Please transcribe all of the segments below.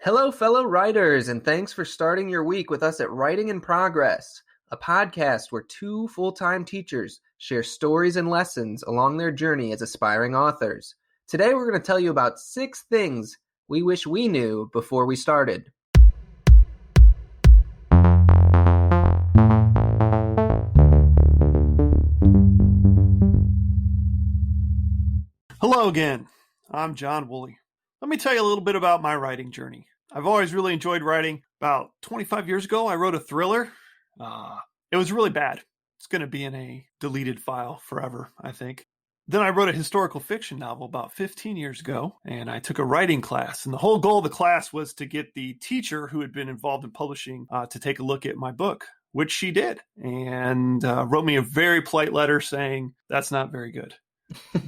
Hello, fellow writers, and thanks for starting your week with us at Writing in Progress, a podcast where two full-time teachers share stories and lessons along their journey as aspiring authors. Today, we're going to tell you about 6 things we wish we knew before we started. Hello again. I'm John Woolley. Let me tell you a little bit about my writing journey. I've always really enjoyed writing. About 25 years ago, I wrote a thriller. It was really bad. It's going to be in a deleted file forever, I think. Then I wrote a historical fiction novel about 15 years ago, and I took a writing class. And the whole goal of the class was to get the teacher who had been involved in publishing to take a look at my book, which she did, and wrote me a very polite letter saying, "That's not very good."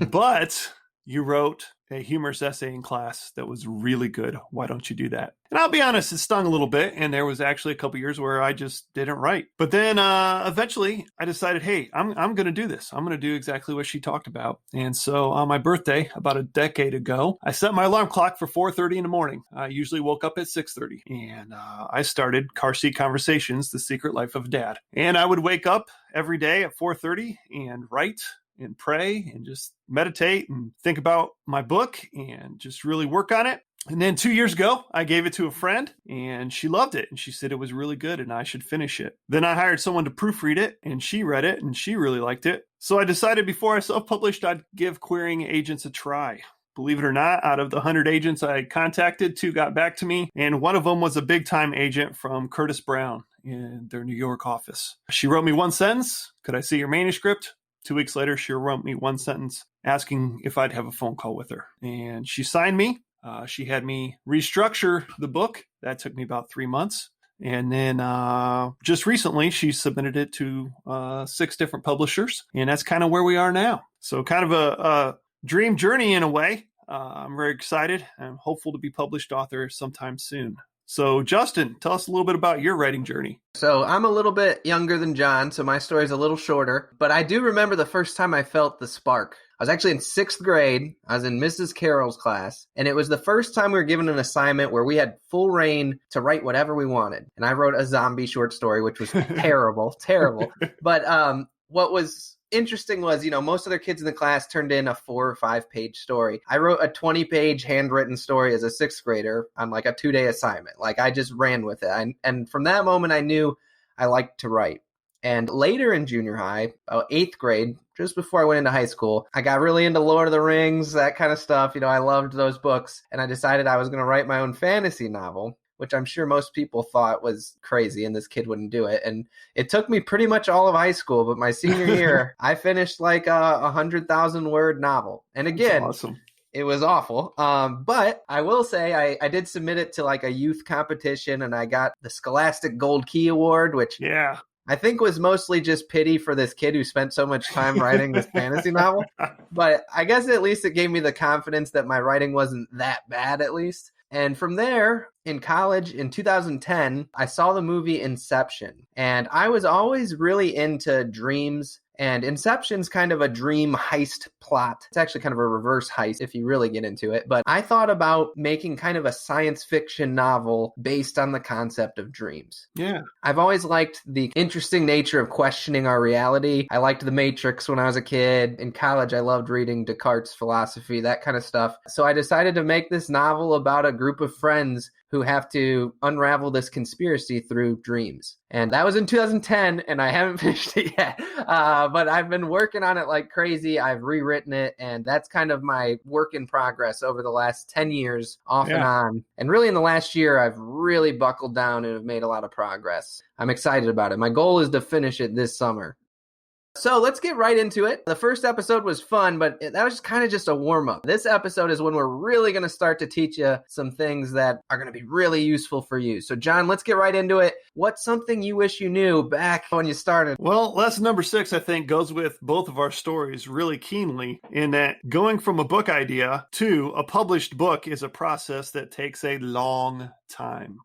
But you wrote a humorous essay in class that was really good. Why don't you do that? And I'll be honest, it stung a little bit. And there was actually a couple years where I just didn't write. But then eventually I decided, hey, I'm going to do this. I'm going to do exactly what she talked about. And so on my birthday, about a decade ago, I set my alarm clock for 4:30 in the morning. I usually woke up at 6:30. And I started Car Seat Conversations, The Secret Life of Dad. And I would wake up every day at 4:30 and write and pray and just meditate and think about my book and just really work on it. And then 2 years ago, I gave it to a friend and she loved it. And she said it was really good and I should finish it. Then I hired someone to proofread it and she read it and she really liked it. So I decided before I self-published, I'd give querying agents a try. Believe it or not, out of the 100 agents I contacted, 2 got back to me. And one of them was a big-time agent from Curtis Brown in their New York office. She wrote me one sentence. "Could I see your manuscript?" 2 weeks later, she wrote me one sentence asking if I'd have a phone call with her. And she signed me. She had me restructure the book. That took me about 3 months. And then just recently, she submitted it to 6 different publishers. And that's kind of where we are now. So kind of a dream journey in a way. I'm very excited. I'm hopeful to be published author sometime soon. So, Justin, tell us a little bit about your writing journey. So I'm a little bit younger than John, so my story's a little shorter. But I do remember the first time I felt the spark. I was actually in 6th grade. I was in Mrs. Carroll's class. And it was the first time we were given an assignment where we had full reign to write whatever we wanted. And I wrote a zombie short story, which was terrible. But what was interesting was, most other kids in the class turned in a 4 or 5 page story. I wrote a 20-page handwritten story as a 6th grader on like a 2-day assignment. Like I just ran with it. And from that moment, I knew I liked to write. And later in junior high, 8th grade, just before I went into high school, I got really into Lord of the Rings, that kind of stuff. I loved those books. And I decided I was going to write my own fantasy novel, which I'm sure most people thought was crazy and this kid wouldn't do it. And it took me pretty much all of high school, but my senior year, I finished like a 100,000 word novel. And again, That's awesome. It was awful. But I will say I did submit it to like a youth competition and I got the Scholastic Gold Key Award, which I think was mostly just pity for this kid who spent so much time writing this fantasy novel. But I guess at least it gave me the confidence that my writing wasn't that bad at least. And from there, in college, in 2010, I saw the movie Inception. And I was always really into dreams. And Inception's kind of a dream heist plot. It's actually kind of a reverse heist if you really get into it. But I thought about making kind of a science fiction novel based on the concept of dreams. Yeah. I've always liked the interesting nature of questioning our reality. I liked The Matrix when I was a kid. In college, I loved reading Descartes' philosophy, that kind of stuff. So I decided to make this novel about a group of friends who have to unravel this conspiracy through dreams. And that was in 2010, and I haven't finished it yet. But I've been working on it like crazy. I've rewritten it, and that's kind of my work in progress over the last 10 years, off and on. And really in the last year, I've really buckled down and have made a lot of progress. I'm excited about it. My goal is to finish it this summer. So let's get right into it. The first episode was fun, but that was kind of just a warm-up. This episode is when we're really going to start to teach you some things that are going to be really useful for you. So John, let's get right into it. What's something you wish you knew back when you started? Well, lesson number 6, I think, goes with both of our stories really keenly in that going from a book idea to a published book is a process that takes a long time,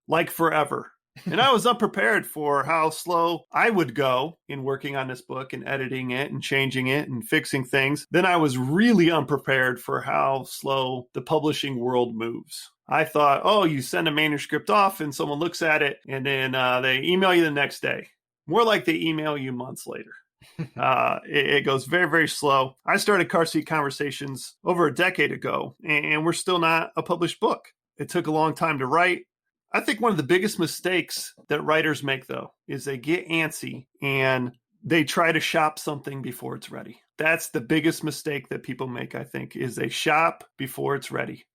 like forever. And I was unprepared for how slow I would go in working on this book and editing it and changing it and fixing things. Then I was really unprepared for how slow the publishing world moves. I thought, oh, you send a manuscript off and someone looks at it and then they email you the next day. More like they email you months later. It goes very, very slow. I started Car Seat Conversations over a decade ago, and we're still not a published book. It took a long time to write. I think one of the biggest mistakes that writers make, though, is they get antsy and they try to shop something before it's ready. That's the biggest mistake that people make, I think, is they shop before it's ready,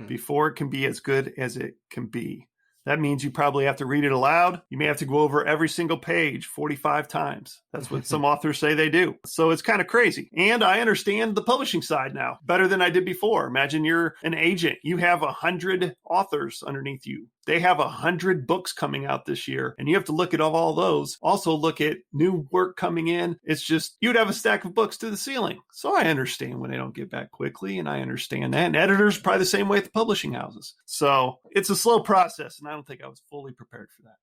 before it can be as good as it can be. That means you probably have to read it aloud. You may have to go over every single page 45 times. That's what some authors say they do. So it's kind of crazy. And I understand the publishing side now better than I did before. Imagine you're an agent. You have 100 authors underneath you. They have 100 books coming out this year, and you have to look at all those. Also look at new work coming in. It's just, you'd have a stack of books to the ceiling. So I understand when they don't get back quickly, and I understand that. And editors probably the same way at the publishing houses. So it's a slow process, and I don't think I was fully prepared for that.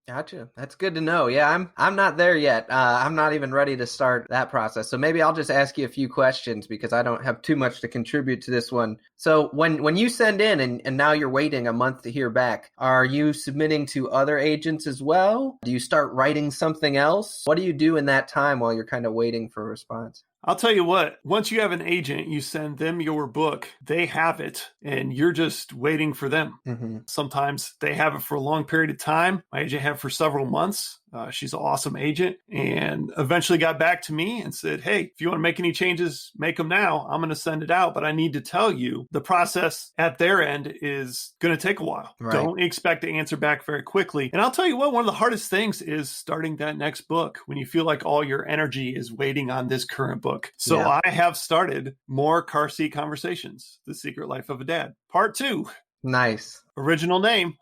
Gotcha. That's good to know. Yeah, I'm not there yet. I'm not even ready to start that process. So maybe I'll just ask you a few questions because I don't have too much to contribute to this one. So when you send in and now you're waiting a month to hear back, are you submitting to other agents as well? Do you start writing something else? What do you do in that time while you're kind of waiting for a response? I'll tell you what, once you have an agent, you send them your book, they have it, and you're just waiting for them. Sometimes they have it for a long period of time. My agent had it for several months. She's an awesome agent, and eventually got back to me and said, hey, if you want to make any changes, make them now. I'm going to send it out, but I need to tell you the process at their end is going to take a while. Right. Don't expect to answer back very quickly. And I'll tell you what, one of the hardest things is starting that next book when you feel like all your energy is waiting on this current book. So I have started more Car Seat Conversations, The Secret Life of a Dad, Part 2. Nice. Original name.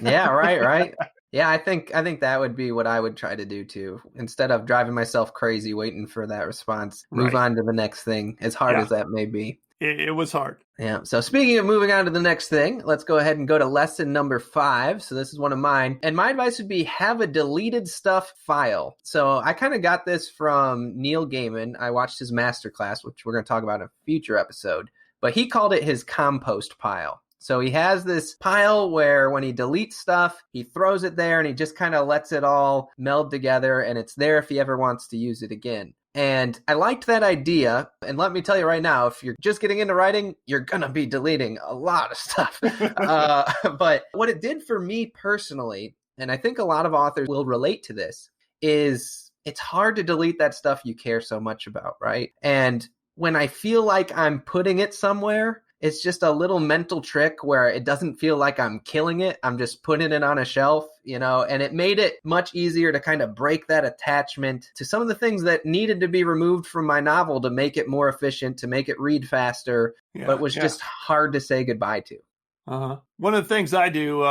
Yeah, right. Yeah, I think that would be what I would try to do too. Instead of driving myself crazy waiting for that response, move on to the next thing, as hard as that may be. It was hard. Yeah. So speaking of moving on to the next thing, let's go ahead and go to lesson number 5. So this is one of mine. And my advice would be have a deleted stuff file. So I kind of got this from Neil Gaiman. I watched his masterclass, which we're going to talk about in a future episode. But he called it his compost pile. So he has this pile where when he deletes stuff, he throws it there and he just kind of lets it all meld together. And it's there if he ever wants to use it again. And I liked that idea. And let me tell you right now, if you're just getting into writing, you're going to be deleting a lot of stuff. But what it did for me personally, and I think a lot of authors will relate to this, is it's hard to delete that stuff you care so much about, right? And when I feel like I'm putting it somewhere, it's just a little mental trick where it doesn't feel like I'm killing it. I'm just putting it on a shelf, and it made it much easier to kind of break that attachment to some of the things that needed to be removed from my novel to make it more efficient, to make it read faster, but was just hard to say goodbye to. One of the things I do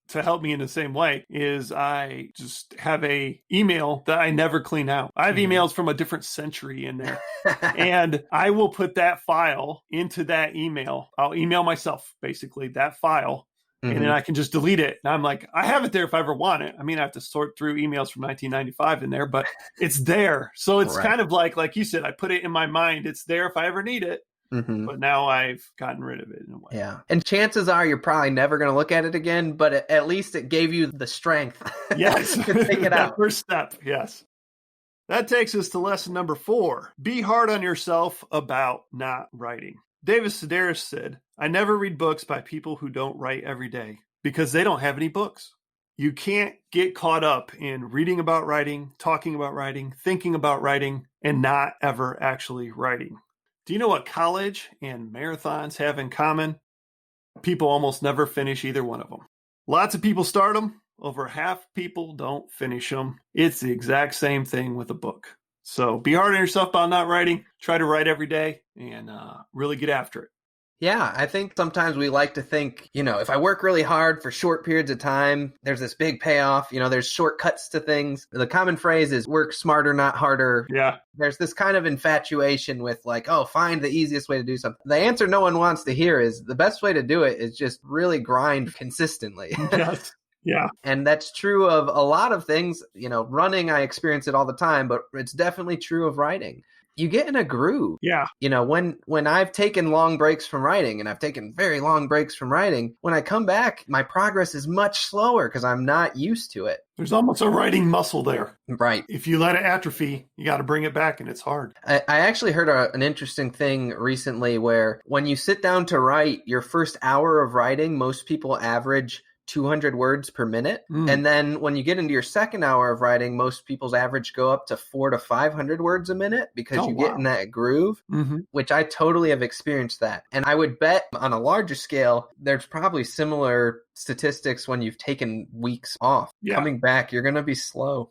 to help me in the same way is I just have a email that I never clean out. I have emails from a different century in there. And I will put that file into that email. I'll email myself, basically, that file. And then I can just delete it. And I'm like, I have it there if I ever want it. I mean, I have to sort through emails from 1995 in there, but it's there. So it's kind of like you said, I put it in my mind. It's there if I ever need it. But now I've gotten rid of it in a way. Yeah. And chances are you're probably never going to look at it again, but at least it gave you the strength to take it out. First step. Yes. That takes us to lesson number 4. Be hard on yourself about not writing. David Sedaris said, I never read books by people who don't write every day because they don't have any books. You can't get caught up in reading about writing, talking about writing, thinking about writing, and not ever actually writing. Do you know what college and marathons have in common? People almost never finish either one of them. Lots of people start them. Over half people don't finish them. It's the exact same thing with a book. So be hard on yourself about not writing. Try to write every day and really get after it. Yeah, I think sometimes we like to think, if I work really hard for short periods of time, there's this big payoff. There's shortcuts to things. The common phrase is work smarter, not harder. Yeah. There's this kind of infatuation with find the easiest way to do something. The answer no one wants to hear is the best way to do it is just really grind consistently. Yes. Yeah. And that's true of a lot of things. Running, I experience it all the time, but it's definitely true of writing. You get in a groove. Yeah. When I've taken long breaks from writing, and I've taken very long breaks from writing, when I come back, my progress is much slower because I'm not used to it. There's almost a writing muscle there. Right. If you let it atrophy, you got to bring it back, and it's hard. I actually heard an interesting thing recently where when you sit down to write, your first hour of writing, most people average 200 words per minute. And then when you get into your second hour of writing, most people's average go up to 400 to 500 words a minute because get in that groove, which I totally have experienced that. And I would bet on a larger scale, there's probably similar statistics when you've taken weeks off. Yeah. Coming back, you're going to be slow.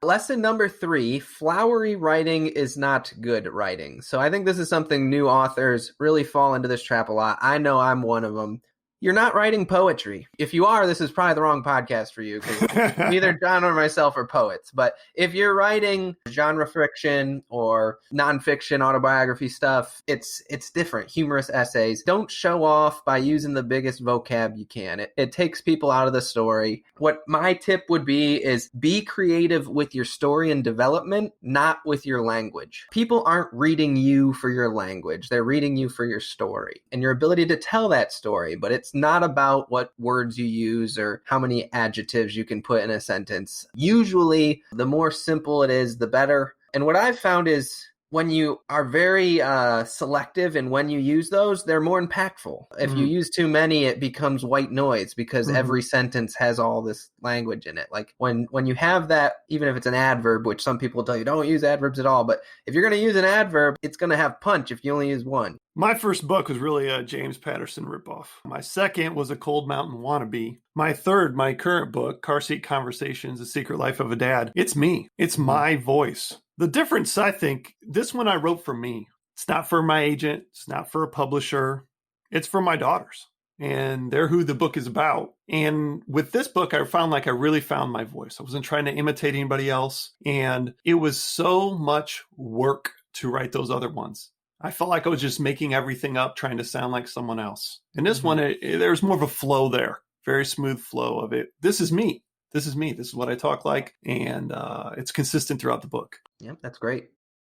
Lesson number 3, flowery writing is not good writing. So I think this is something new authors really fall into this trap a lot. I know I'm one of them. You're not writing poetry. If you are, this is probably the wrong podcast for you because neither John or myself are poets. But if you're writing genre fiction or nonfiction autobiography stuff, it's different. Humorous essays. Don't show off by using the biggest vocab you can. It takes people out of the story. What my tip would be is be creative with your story and development, not with your language. People aren't reading you for your language. They're reading you for your story and your ability to tell that story. But it's not about what words you use or how many adjectives you can put in a sentence. Usually, the more simple it is, the better. And what I've found is when you are very selective in when you use those, they're more impactful. If you use too many, it becomes white noise because every sentence has all this language in it. Like when you have that, even if it's an adverb, which some people tell you don't use adverbs at all, but if you're going to use an adverb, it's going to have punch if you only use one. My first book was really a James Patterson ripoff. My second was a Cold Mountain Wannabe. My third, my current book, Car Seat Conversations, The Secret Life of a Dad, it's me. It's my voice. The difference, I think, this one I wrote for me. It's not for my agent. It's not for a publisher. It's for my daughters. And they're who the book is about. And with this book, I found like I really found my voice. I wasn't trying to imitate anybody else. And it was so much work to write those other ones. I felt like I was just making everything up, trying to sound like someone else. And this one, there's more of a flow there. Very smooth flow of it. This is me. This is me. This is what I talk like. And it's consistent throughout the book. Yep, that's great.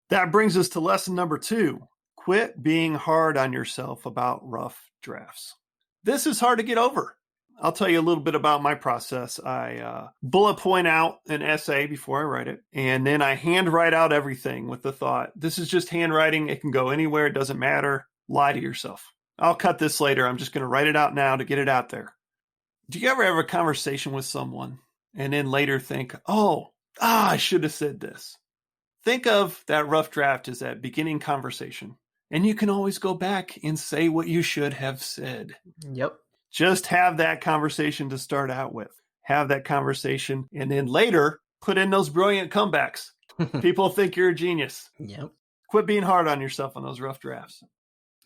That brings us to lesson number 2. Quit being hard on yourself about rough drafts. This is hard to get over. I'll tell you a little bit about my process. I bullet point out an essay before I write it, and then I handwrite out everything with the thought, this is just handwriting. It can go anywhere. It doesn't matter. Lie to yourself. I'll cut this later. I'm just going to write it out now to get it out there. Do you ever have a conversation with someone and then later think, I should have said this? Think of that rough draft as that beginning conversation, and you can always go back and say what you should have said. Yep. Just have that conversation to start out with. Have that conversation, and then later, put in those brilliant comebacks. People think you're a genius. Yep. Quit being hard on yourself on those rough drafts.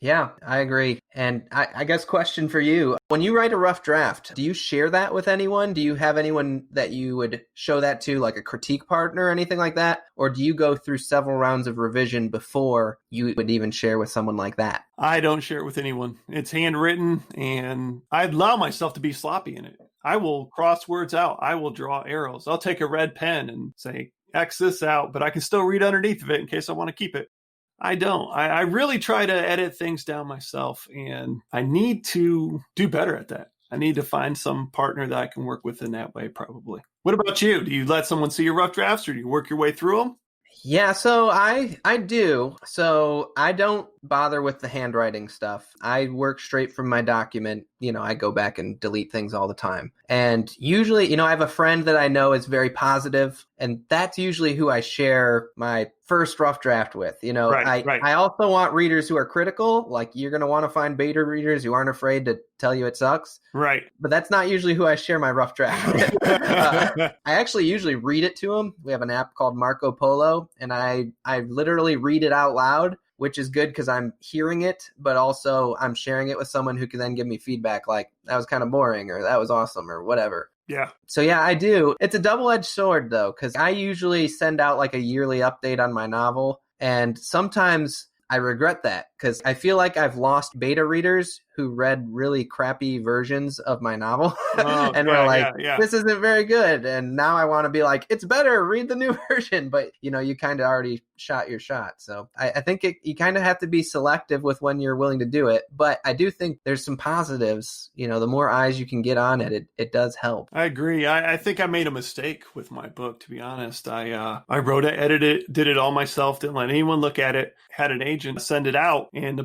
Yeah, I agree. And I guess question for you, when you write a rough draft, do you share that with anyone? Do you have anyone that you would show that to, like a critique partner or anything like that? Or do you go through several rounds of revision before you would even share with someone like that? I don't share it with anyone. It's handwritten, and I allow myself to be sloppy in it. I will cross words out. I will draw arrows. I'll take a red pen and say, X this out, but I can still read underneath of it in case I want to keep it. I don't. I really try to edit things down myself, and I need to do better at that. I need to find some partner that I can work with in that way, probably. What about you? Do you let someone see your rough drafts, or do you work your way through them? Yeah, so I do. So I don't bother with the handwriting stuff. I work straight from my document. I go back and delete things all the time. And usually, I have a friend that I know is very positive, and that's usually who I share my first rough draft with. Right. I also want readers who are critical. Like, you're going to want to find beta readers who aren't afraid to tell you it sucks. Right. But that's not usually who I share my rough draft with. I actually usually read it to them. We have an app called Marco Polo, and I literally read it out loud, which is good because I'm hearing it, but also I'm sharing it with someone who can then give me feedback like, that was kind of boring, or that was awesome, or whatever. Yeah. So yeah, I do. It's a double-edged sword, though, because I usually send out like a yearly update on my novel, and sometimes I regret that because I feel like I've lost beta readers who read really crappy versions of my novel Oh, and were like, this isn't very good. And now I want to be like, it's better, read the new version. But, you kind of already shot your shot. So I think you kind of have to be selective with when you're willing to do it. But I do think there's some positives. The more eyes you can get on it, it does help. I agree. I think I made a mistake with my book, to be honest. I wrote it, edited it, did it all myself, didn't let anyone look at it, had an agent send it out. And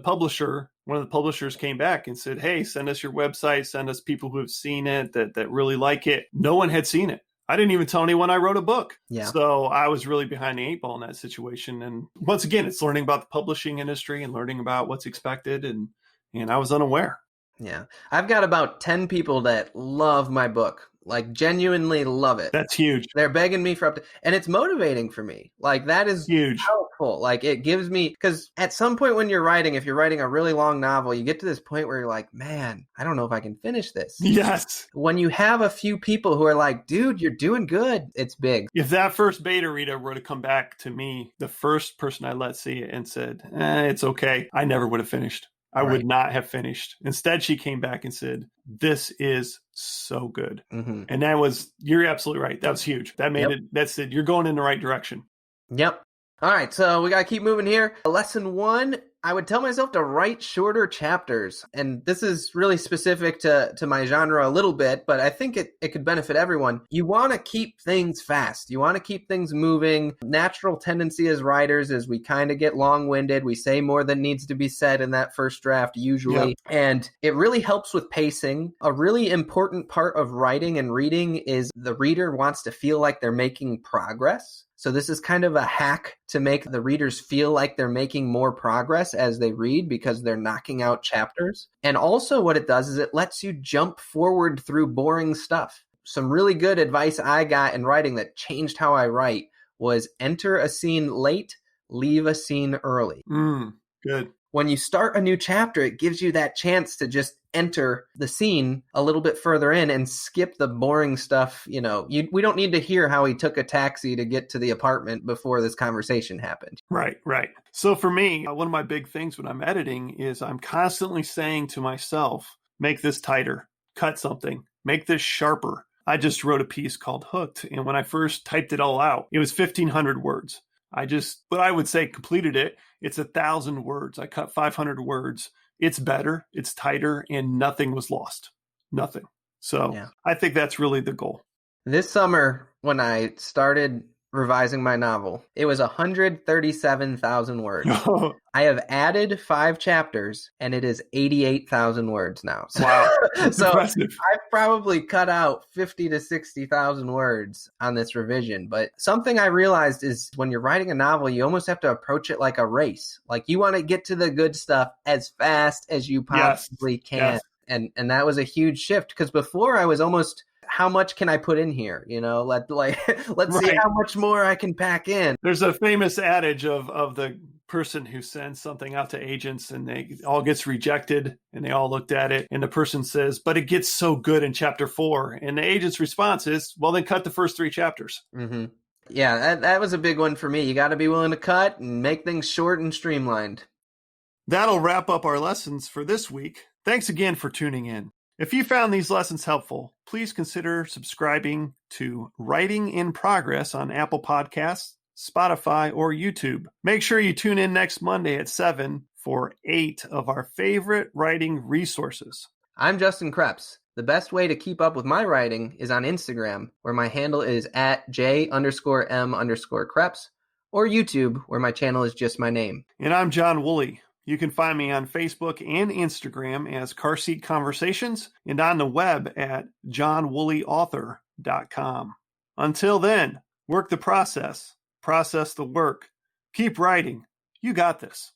one of the publishers came back and said, hey, send us your website, send us people who have seen it, that really like it. No one had seen it. I didn't even tell anyone I wrote a book. Yeah. So I was really behind the eight ball in that situation. And once again, it's learning about the publishing industry and learning about what's expected. And I was unaware. Yeah. I've got about 10 people that love my book, like genuinely love it. That's huge. They're begging me and it's motivating for me. Like that is huge. Helpful. Like it gives me, because at some point when you're writing, if you're writing a really long novel, you get to this point where you're like, man, I don't know if I can finish this. Yes. When you have a few people who are like, dude, you're doing good, it's big. If that first beta reader were to come back to me, the first person I let see it and said, it's okay, I never would have finished. I would not have finished. Instead, she came back and said, this is so good. Mm-hmm. And you're absolutely right. That was huge. That made it, that's it. You're going in the right direction. Yep. All right. So we got to keep moving here. Lesson 1, I would tell myself to write shorter chapters. And this is really specific to my genre a little bit, but I think it could benefit everyone. You want to keep things fast. You want to keep things moving. Natural tendency as writers is we kind of get long-winded. We say more than needs to be said in that first draft usually. Yep. And it really helps with pacing. A really important part of writing and reading is the reader wants to feel like they're making progress. So this is kind of a hack to make the readers feel like they're making more progress as they read because they're knocking out chapters. And also what it does is it lets you jump forward through boring stuff. Some really good advice I got in writing that changed how I write was enter a scene late, leave a scene early. Good. When you start a new chapter, it gives you that chance to just enter the scene a little bit further in and skip the boring stuff. We don't need to hear how he took a taxi to get to the apartment before this conversation happened. Right. So for me, one of my big things when I'm editing is I'm constantly saying to myself, make this tighter, cut something, make this sharper. I just wrote a piece called Hooked. And when I first typed it all out, it was 1,500 words. But I would say completed it. It's 1,000 words. I cut 500 words. It's better. It's tighter, and nothing was lost. Nothing. So I think that's really the goal. This summer, when I started revising my novel, it was 137,000 words. I have added 5 chapters, and it is 88,000 words now. Wow. So I've probably cut out 50 to 60,000 words on this revision. But something I realized is when you're writing a novel, you almost have to approach it like a race. Like you want to get to the good stuff as fast as you possibly can. Yes. And that was a huge shift because before I was almost, how much can I put in here? Let's see how much more I can pack in. There's a famous adage of the person who sends something out to agents and it all gets rejected and they all looked at it and the person says, but it gets so good in chapter 4. And the agent's response is, well, then cut the first 3 chapters. Mm-hmm. Yeah, that was a big one for me. You got to be willing to cut and make things short and streamlined. That'll wrap up our lessons for this week. Thanks again for tuning in. If you found these lessons helpful, please consider subscribing to Writing in Progress on Apple Podcasts, Spotify, or YouTube. Make sure you tune in next Monday at 7 for 8 of our favorite writing resources. I'm Justin Creps. The best way to keep up with my writing is on Instagram, where my handle is @J_M_Creps, or YouTube, where my channel is just my name. And I'm John Woolley. You can find me on Facebook and Instagram as Car Seat Conversations and on the web at johnwooleyauthor.com. Until then, work the process the work, keep writing. You got this.